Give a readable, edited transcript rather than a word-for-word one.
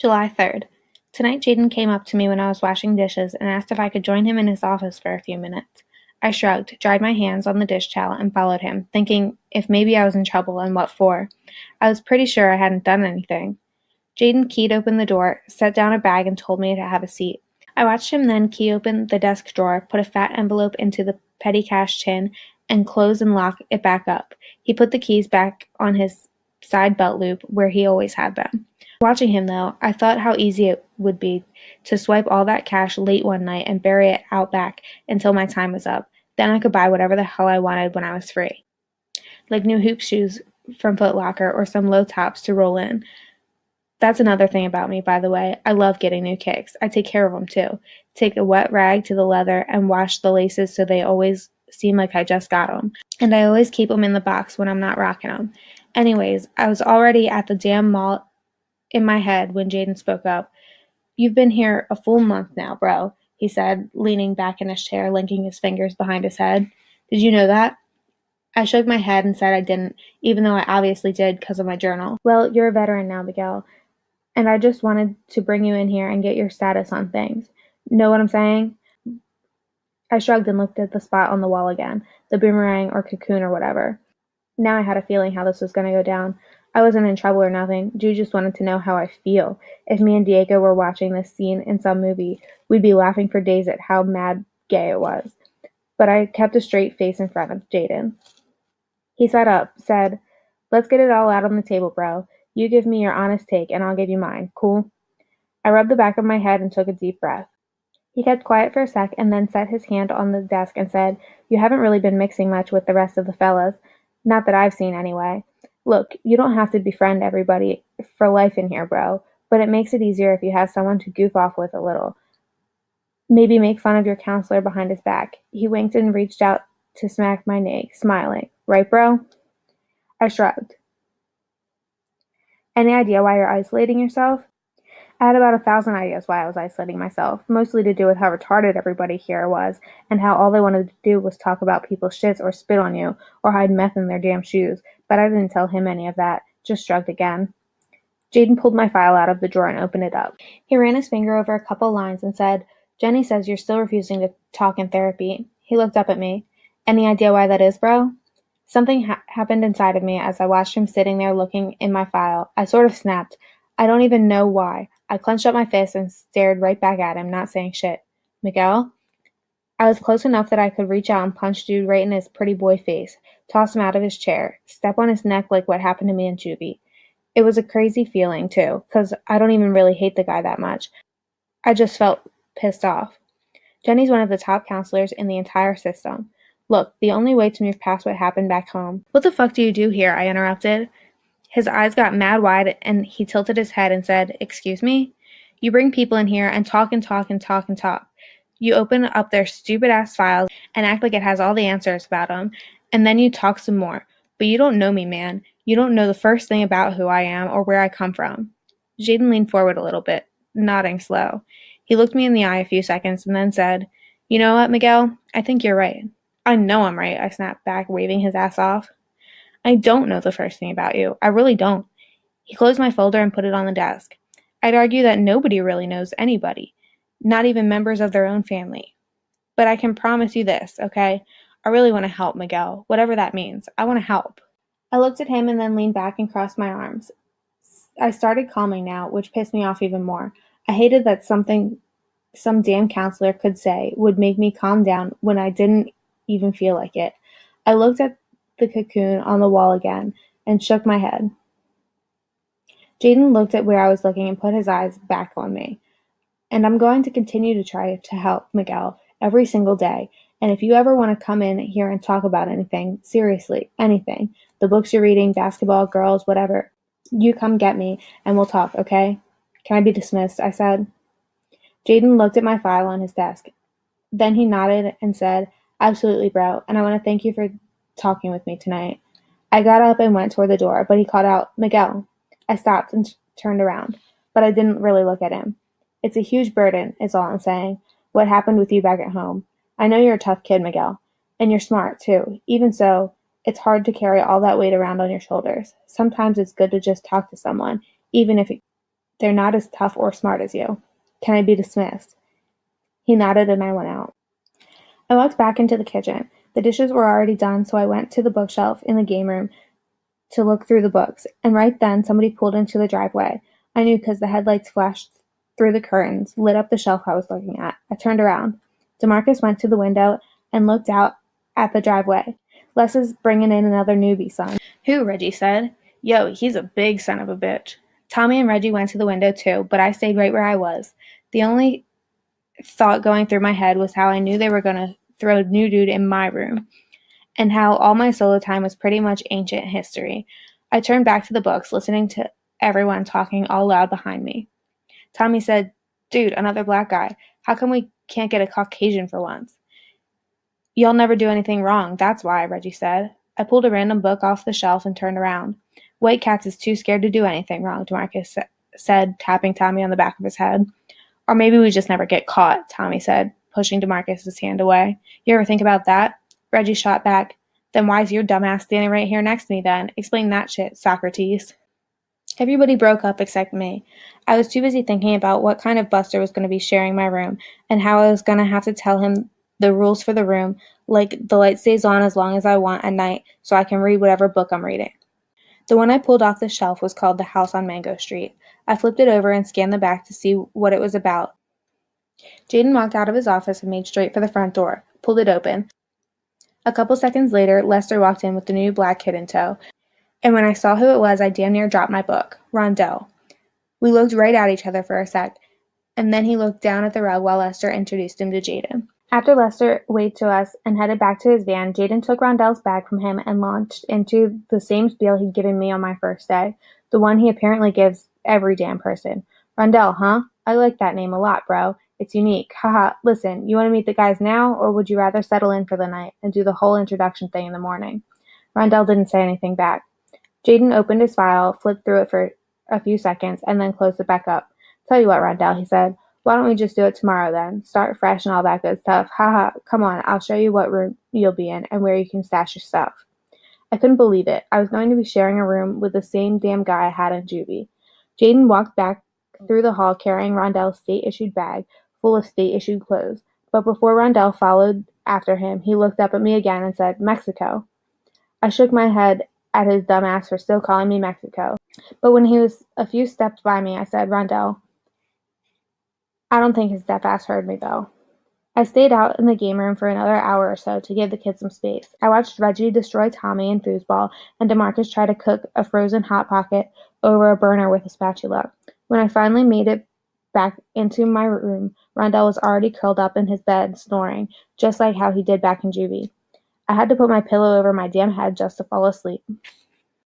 July 3rd. Tonight Jaden came up to me when I was washing dishes and asked if I could join him in his office for a few minutes. I shrugged, dried my hands on the dish towel, and followed him, thinking if maybe I was in trouble and what for. I was pretty sure I hadn't done anything. Jaden keyed open the door, set down a bag, and told me to have a seat. I watched him then key open the desk drawer, put a fat envelope into the petty cash tin, and close and lock it back up. He put the keys back on his side belt loop where he always had them. Watching him, though, I thought how easy it would be to swipe all that cash late one night and bury it out back until my time was up. Then I could buy whatever the hell I wanted when I was free. Like new hoop shoes from Foot Locker or some low tops to roll in. That's another thing about me, by the way. I love getting new kicks. I take care of them, too. Take a wet rag to the leather and wash the laces so they always seem like I just got them. And I always keep them in the box when I'm not rocking them. Anyways, I was already at the damn mall in my head when Jaden spoke up. "You've been here a full month now, bro," he said, leaning back in his chair, linking his fingers behind his head. "Did you know that?" I shook my head and said I didn't, even though I obviously did because of my journal. "Well, you're a veteran now, Miguel, and I just wanted to bring you in here and get your status on things. Know what I'm saying?" I shrugged and looked at the spot on the wall again, the boomerang or cocoon or whatever. Now I had a feeling how this was going to go down. I wasn't in trouble or nothing. Ju just wanted to know how I feel. If me and Diego were watching this scene in some movie, we'd be laughing for days at how mad gay it was. But I kept a straight face in front of Jaden. He sat up, said, "Let's get it all out on the table, bro. You give me your honest take, and I'll give you mine. Cool?" I rubbed the back of my head and took a deep breath. He kept quiet for a sec and then set his hand on the desk and said, "You haven't really been mixing much with the rest of the fellas. Not that I've seen, anyway. Look, you don't have to befriend everybody for life in here, bro, but it makes it easier if you have someone to goof off with a little. Maybe make fun of your counselor behind his back." He winked and reached out to smack my knee, smiling. "Right, bro?" I shrugged. "Any idea why you're isolating yourself?" I had about 1,000 ideas why I was isolating myself, mostly to do with how retarded everybody here was, and how all they wanted to do was talk about people's shits or spit on you, or hide meth in their damn shoes, but I didn't tell him any of that, just shrugged again. Jaden pulled my file out of the drawer and opened it up. He ran his finger over a couple lines and said, "Jenny says you're still refusing to talk in therapy." He looked up at me. "Any idea why that is, bro?" Something happened inside of me as I watched him sitting there looking in my file. I sort of snapped. I don't even know why. I clenched up my fist and stared right back at him, not saying shit. "Miguel?" I was close enough that I could reach out and punch dude right in his pretty boy face, toss him out of his chair, step on his neck like what happened to me in juvie. It was a crazy feeling, too, 'cause I don't even really hate the guy that much. I just felt pissed off. Jenny's one of the top counselors in the entire system. Look, the only way to move past what happened back home— "What the fuck do you do here?" I interrupted. His eyes got mad wide and he tilted his head and said, "Excuse me? You bring people in here and talk and talk and talk and talk. You open up their stupid-ass files and act like it has all the answers about them, and then you talk some more. But you don't know me, man. You don't know the first thing about who I am or where I come from." Jaden leaned forward a little bit, nodding slow. He looked me in the eye a few seconds and then said, "You know what, Miguel? I think you're right." "I know I'm right," I snapped back, waving his ass off. "I don't know the first thing about you. I really don't." He closed my folder and put it on the desk. "I'd argue that nobody really knows anybody, not even members of their own family. But I can promise you this, okay? I really want to help, Miguel, whatever that means. I want to help." I looked at him and then leaned back and crossed my arms. I started calming now, which pissed me off even more. I hated that something some damn counselor could say would make me calm down when I didn't even feel like it. I looked at the cocoon on the wall again and shook my head. Jaden looked at where I was looking and put his eyes back on me. "And I'm going to continue to try to help, Miguel, every single day. And if you ever want to come in here and talk about anything, seriously, anything, the books you're reading, basketball, girls, whatever, you come get me and we'll talk, okay?" "Can I be dismissed?" I said. Jaden looked at my file on his desk. Then he nodded and said, "Absolutely, bro, and I want to thank you for talking with me tonight." I got up and went toward the door, but he called out, "Miguel." I stopped and turned around, but I didn't really look at him. "It's a huge burden, is all I'm saying, what happened with you back at home. I know you're a tough kid, Miguel, and you're smart, too. Even so, it's hard to carry all that weight around on your shoulders. Sometimes it's good to just talk to someone, even if They're not as tough or smart as you. Can I be dismissed?" He nodded and I went out. I walked back into the kitchen. The dishes were already done, so I went to the bookshelf in the game room to look through the books, and right then somebody pulled into the driveway. I knew because the headlights flashed through the curtains, lit up the shelf I was looking at. I turned around. DeMarcus went to the window and looked out at the driveway. "Les is bringing in another newbie, son." "Who?" Reggie said. "Yo, he's a big son of a bitch." Tommy and Reggie went to the window too, but I stayed right where I was. The only thought going through my head was how I knew they were going to throw new dude in my room, and how all my solo time was pretty much ancient history. I turned back to the books, listening to everyone talking all loud behind me. Tommy said, "Dude, another black guy. How come we can't get a Caucasian for once?" "Y'all never do anything wrong, that's why," Reggie said. I pulled a random book off the shelf and turned around. "White Cats is too scared to do anything wrong," DeMarcus said, tapping Tommy on the back of his head. "Or maybe we just never get caught," Tommy said, pushing DeMarcus's hand away. "You ever think about that?" Reggie shot back. "Then why's your dumbass standing right here next to me then? Explain that shit, Socrates." Everybody broke up except me. I was too busy thinking about what kind of buster was going to be sharing my room, and how I was going to have to tell him the rules for the room, like the light stays on as long as I want at night, so I can read whatever book I'm reading. The one I pulled off the shelf was called The House on Mango Street. I flipped it over and scanned the back to see what it was about. Jaden walked out of his office and made straight for the front door, pulled it open. A couple seconds later, Lester walked in with the new black kid in tow, and when I saw who it was, I damn near dropped my book. Rondell. We looked right at each other for a sec, and then he looked down at the rug while Lester introduced him to Jaden. After Lester waved to us and headed back to his van, Jaden took Rondell's bag from him and launched into the same spiel he'd given me on my first day, the one he apparently gives every damn person. "Rondell, huh? I like that name a lot, bro. It's unique. Haha. Listen, you want to meet the guys now, or would you rather settle in for the night and do the whole introduction thing in the morning?" Rondell didn't say anything back. Jaden opened his file, flipped through it for a few seconds, and then closed it back up. "Tell you what, Rondell," he said. "Why don't we just do it tomorrow then? Start fresh and all that good stuff. Haha, come on, I'll show you what room you'll be in and where you can stash your stuff." I couldn't believe it. I was going to be sharing a room with the same damn guy I had in juvie. Jaden walked back through the hall carrying Rondell's state-issued bag full of state-issued clothes. But before Rondell followed after him, he looked up at me again and said, "Mexico." I shook my head at his dumb ass for still calling me Mexico. But when he was a few steps by me, I said, "Rondell." I don't think his deaf ass heard me, though. I stayed out in the game room for another hour or so to give the kids some space. I watched Reggie destroy Tommy in foosball, and DeMarcus try to cook a frozen Hot Pocket over a burner with a spatula. When I finally made it back into my room, Rondell was already curled up in his bed, snoring, just like how he did back in juvie. I had to put my pillow over my damn head just to fall asleep.